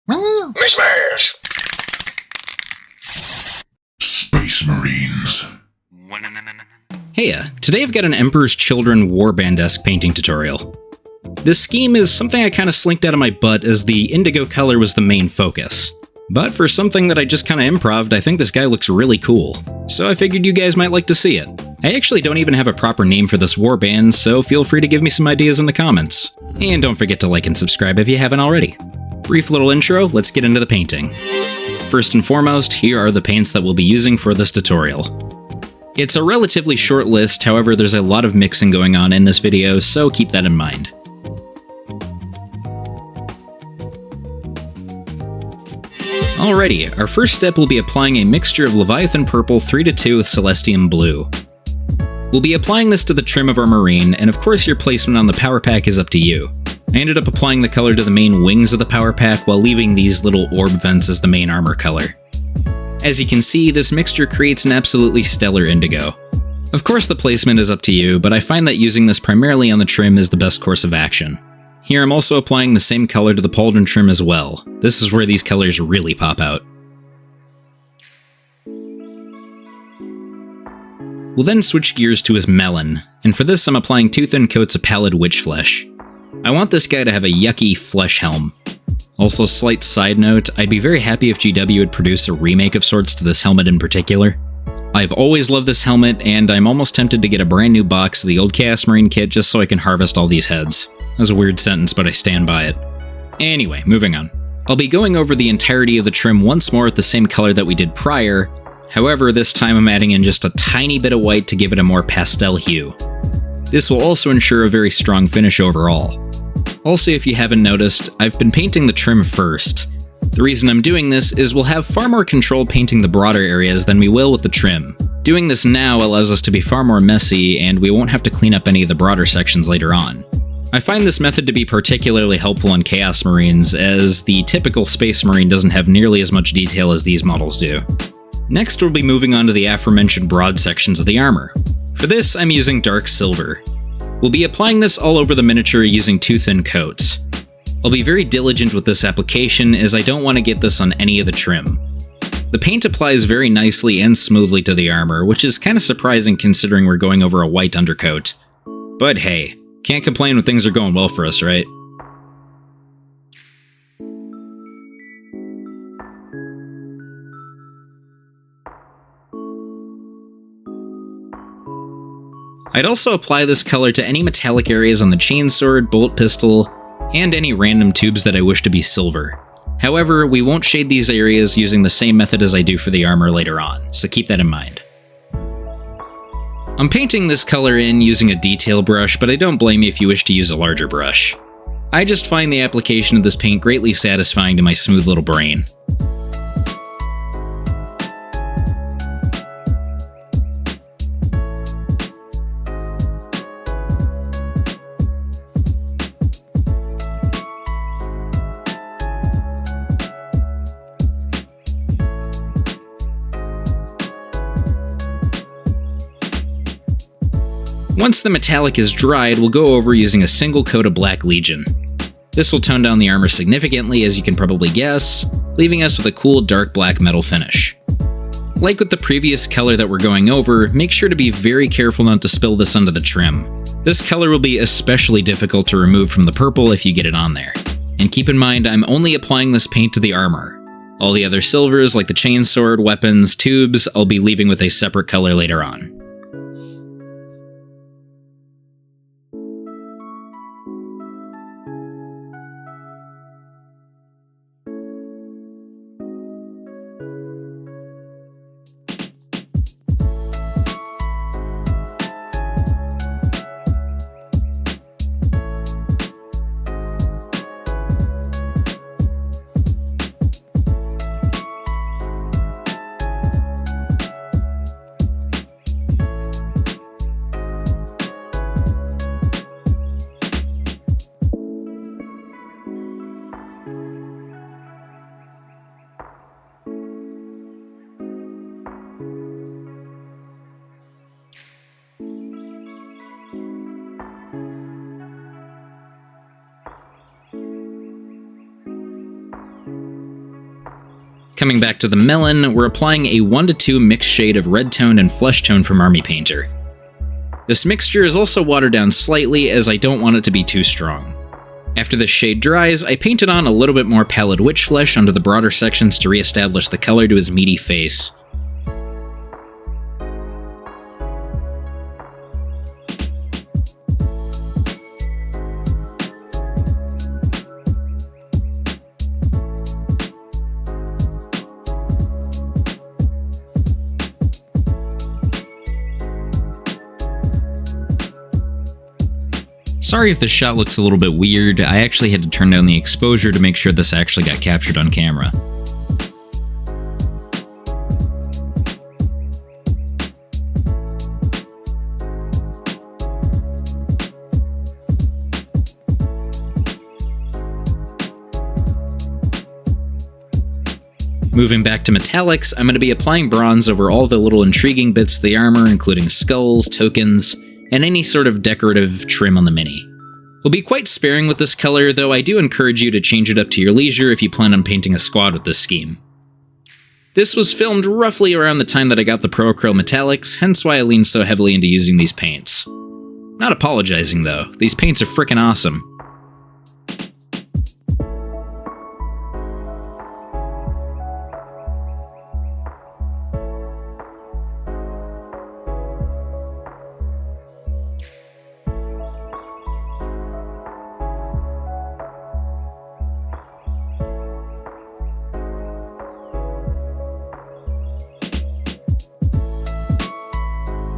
Smash! Space Marines. Heya, today I've got an Emperor's Children warband-esque painting tutorial. This scheme is something I kinda slinked out of my butt as the indigo color was the main focus. But for something that I just kinda improv'd, I think this guy looks really cool. So I figured you guys might like to see it. I actually don't even have a proper name for this warband, so feel free to give me some ideas in the comments. And don't forget to like and subscribe if you haven't already. Brief little intro, let's get into the painting. First and foremost, here are the paints that we'll be using for this tutorial. It's a relatively short list, however there's a lot of mixing going on in this video, so keep that in mind. Alrighty, our first step will be applying a mixture of Leviathan Purple 3-2 with Celestium Blue. We'll be applying this to the trim of our Marine, and of course your placement on the power pack is up to you. I ended up applying the color to the main wings of the power pack while leaving these little orb vents as the main armor color. As you can see, this mixture creates an absolutely stellar indigo. Of course the placement is up to you, but I find that using this primarily on the trim is the best course of action. Here I'm also applying the same color to the pauldron trim as well. This is where these colors really pop out. We'll then switch gears to his melon, and for this I'm applying 2 thin coats of palid witch flesh. I want this guy to have a yucky flesh helm. Also, slight side note, I'd be very happy if GW would produce a remake of sorts to this helmet in particular. I've always loved this helmet, and I'm almost tempted to get a brand new box of the old Chaos Marine kit just so I can harvest all these heads. That was a weird sentence, but I stand by it. Anyway, moving on. I'll be going over the entirety of the trim once more at the same color that we did prior, however this time I'm adding in just a tiny bit of white to give it a more pastel hue. This will also ensure a very strong finish overall. Also, if you haven't noticed, I've been painting the trim first. The reason I'm doing this is we'll have far more control painting the broader areas than we will with the trim. Doing this now allows us to be far more messy, and we won't have to clean up any of the broader sections later on. I find this method to be particularly helpful on Chaos Marines, as the typical Space Marine doesn't have nearly as much detail as these models do. Next, we'll be moving on to the aforementioned broad sections of the armor. For this, I'm using dark silver. We'll be applying this all over the miniature using 2 thin coats. I'll be very diligent with this application as I don't want to get this on any of the trim. The paint applies very nicely and smoothly to the armor, which is kinda surprising considering we're going over a white undercoat. But hey, can't complain when things are going well for us, right? I'd also apply this color to any metallic areas on the chainsword, bolt pistol, and any random tubes that I wish to be silver. However, we won't shade these areas using the same method as I do for the armor later on, so keep that in mind. I'm painting this color in using a detail brush, but I don't blame you if you wish to use a larger brush. I just find the application of this paint greatly satisfying to my smooth little brain. Once the metallic is dried, we'll go over using a single coat of Black Legion. This will tone down the armor significantly, as you can probably guess, leaving us with a cool dark black metal finish. Like with the previous color that we're going over, make sure to be very careful not to spill this onto the trim. This color will be especially difficult to remove from the purple if you get it on there. And keep in mind, I'm only applying this paint to the armor. All the other silvers, like the chainsword, weapons, tubes, I'll be leaving with a separate color later on. Coming back to the melon, we're applying a 1-to-2 mixed shade of red tone and flesh tone from Army Painter. This mixture is also watered down slightly as I don't want it to be too strong. After this shade dries, I painted on a little bit more Palid witch flesh onto the broader sections to re-establish the color to his meaty face. Sorry if this shot looks a little bit weird, I actually had to turn down the exposure to make sure this actually got captured on camera. Moving back to metallics, I'm going to be applying bronze over all the little intriguing bits of the armor, including skulls, tokens, and any sort of decorative trim on the mini. We'll be quite sparing with this color, though I do encourage you to change it up to your leisure if you plan on painting a squad with this scheme. This was filmed roughly around the time that I got the Pro Acryl Metallics, hence why I leaned so heavily into using these paints. Not apologizing though, these paints are frickin' awesome.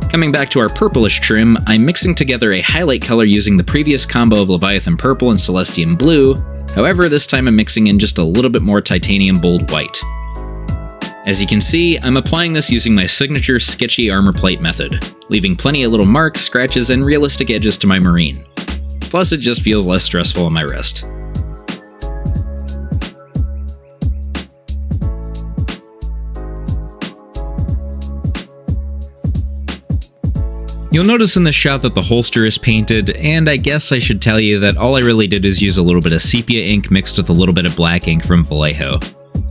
Coming back to our purplish trim, I'm mixing together a highlight color using the previous combo of Leviathan Purple and Celestium Blue, however this time I'm mixing in just a little bit more Titanium Bold White. As you can see, I'm applying this using my signature sketchy armor plate method, leaving plenty of little marks, scratches, and realistic edges to my Marine. Plus it just feels less stressful on my wrist. You'll notice in this shot that the holster is painted, and I guess I should tell you that all I really did is use a little bit of sepia ink mixed with a little bit of black ink from Vallejo.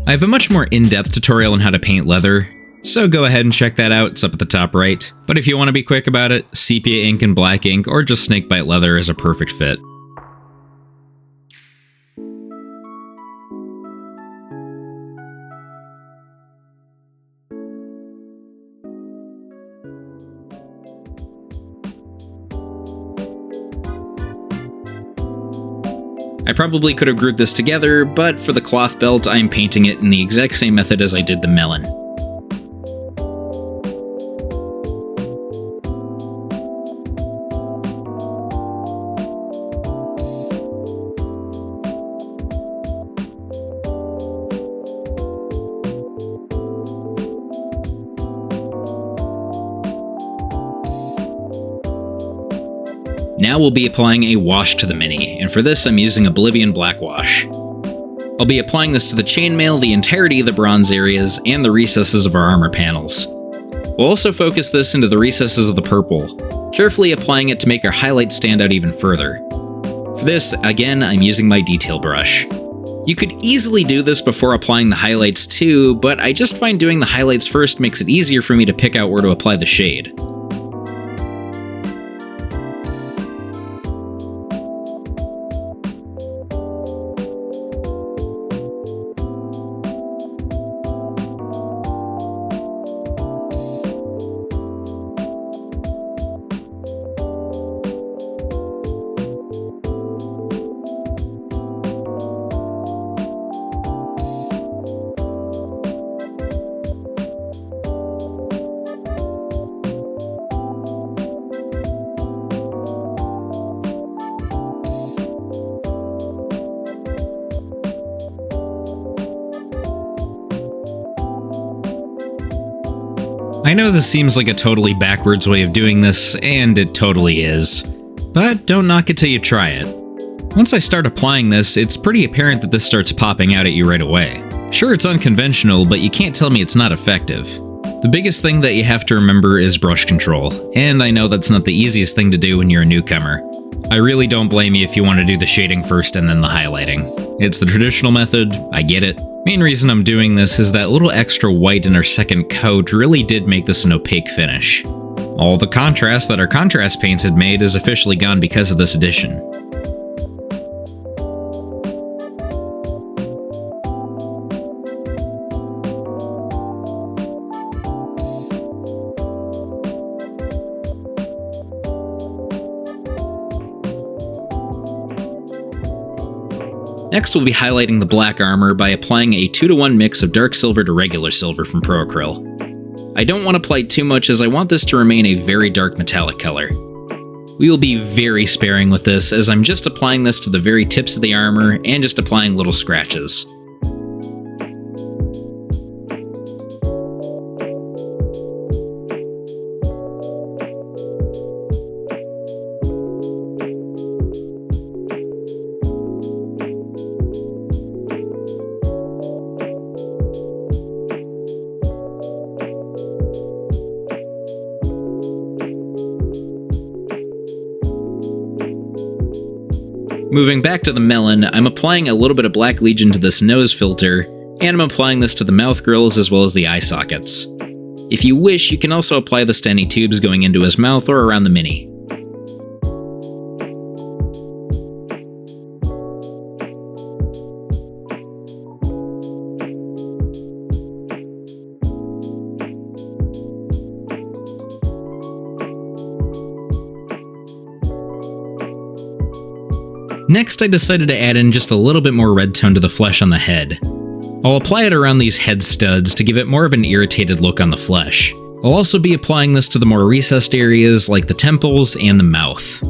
I have a much more in-depth tutorial on how to paint leather, so go ahead and check that out, it's up at the top right. But if you want to be quick about it, sepia ink and black ink or just snakebite leather is a perfect fit. I probably could have grouped this together, but for the cloth belt, I'm painting it in the exact same method as I did the melon. Now we'll be applying a wash to the mini, and for this I'm using Oblivion Black Wash. I'll be applying this to the chainmail, the entirety of the bronze areas, and the recesses of our armor panels. We'll also focus this into the recesses of the purple, carefully applying it to make our highlights stand out even further. For this, again, I'm using my detail brush. You could easily do this before applying the highlights too, but I just find doing the highlights first makes it easier for me to pick out where to apply the shade. I know this seems like a totally backwards way of doing this, and it totally is. But don't knock it till you try it. Once I start applying this, it's pretty apparent that this starts popping out at you right away. Sure, it's unconventional, but you can't tell me it's not effective. The biggest thing that you have to remember is brush control, and I know that's not the easiest thing to do when you're a newcomer. I really don't blame you if you want to do the shading first and then the highlighting. It's the traditional method, I get it, Main reason I'm doing this is that little extra white in our second coat really did make this an opaque finish. All the contrast that our contrast paints had made is officially gone because of this addition. Next, we'll be highlighting the black armor by applying a 2-to-1 mix of dark silver to regular silver from Pro Acryl. I don't want to apply too much as I want this to remain a very dark metallic color. We will be very sparing with this as I'm just applying this to the very tips of the armor and just applying little scratches. Moving back to the melon, I'm applying a little bit of Black Legion to this nose filter, and I'm applying this to the mouth grills as well as the eye sockets. If you wish, you can also apply this to any tubes going into his mouth or around the mini. Next, I decided to add in just a little bit more red tone to the flesh on the head. I'll apply it around these head studs to give it more of an irritated look on the flesh. I'll also be applying this to the more recessed areas like the temples and the mouth.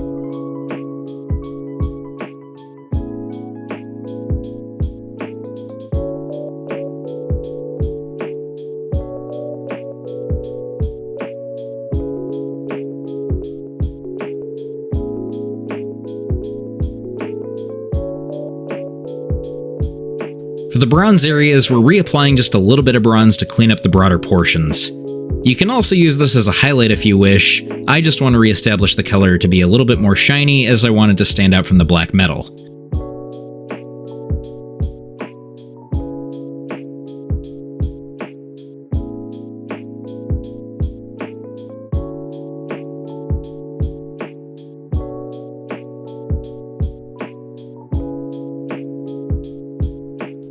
For the bronze areas, we're reapplying just a little bit of bronze to clean up the broader portions. You can also use this as a highlight if you wish. I just want to reestablish the color to be a little bit more shiny as I want it to stand out from the black metal.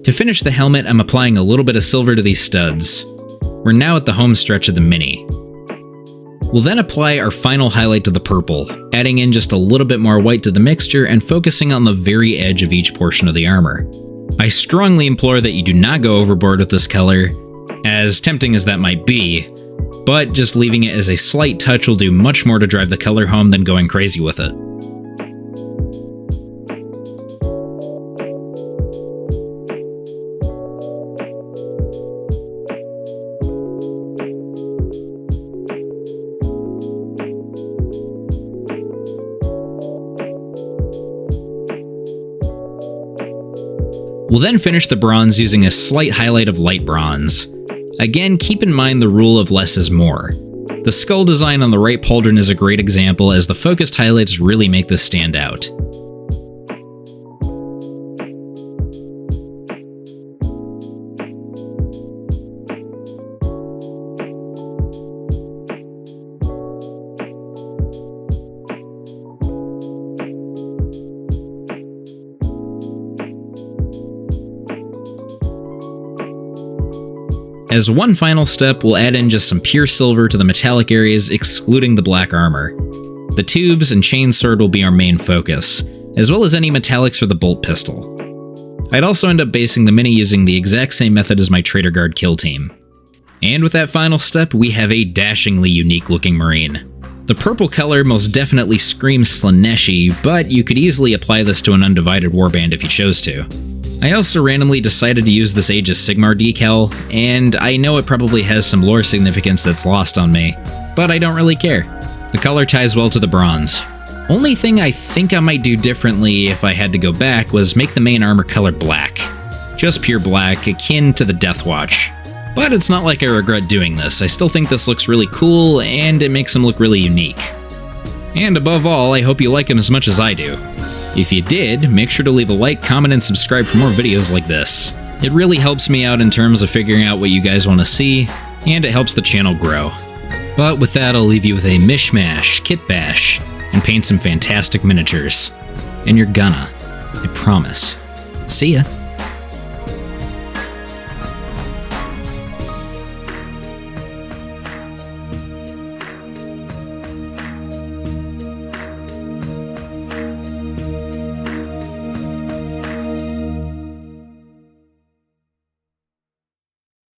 To finish the helmet, I'm applying a little bit of silver to these studs. We're now at the home stretch of the mini. We'll then apply our final highlight to the purple, adding in just a little bit more white to the mixture and focusing on the very edge of each portion of the armor. I strongly implore that you do not go overboard with this color, as tempting as that might be, but just leaving it as a slight touch will do much more to drive the color home than going crazy with it. We'll then finish the bronze using a slight highlight of light bronze. Again, keep in mind the rule of less is more. The skull design on the right pauldron is a great example as the focused highlights really make this stand out. As one final step, we'll add in just some pure silver to the metallic areas, excluding the black armor. The tubes and chain sword will be our main focus, as well as any metallics for the bolt pistol. I'd also end up basing the mini using the exact same method as my Trader Guard Killteam. And with that final step, we have a dashingly unique looking Marine. The purple color most definitely screams Slaneshi, but you could easily apply this to an undivided warband if you chose to. I also randomly decided to use this Age of Sigmar decal, and I know it probably has some lore significance that's lost on me, but I don't really care. The color ties well to the bronze. Only thing I think I might do differently if I had to go back was make the main armor color black. Just pure black, akin to the Death Watch. But it's not like I regret doing this. I still think this looks really cool, and it makes him look really unique. And above all, I hope you like him as much as I do. If you did, make sure to leave a like, comment, and subscribe for more videos like this. It really helps me out in terms of figuring out what you guys want to see, and it helps the channel grow. But with that, I'll leave you with a mishmash, kit bash, and paint some fantastic miniatures. And you're gonna. I promise. See ya.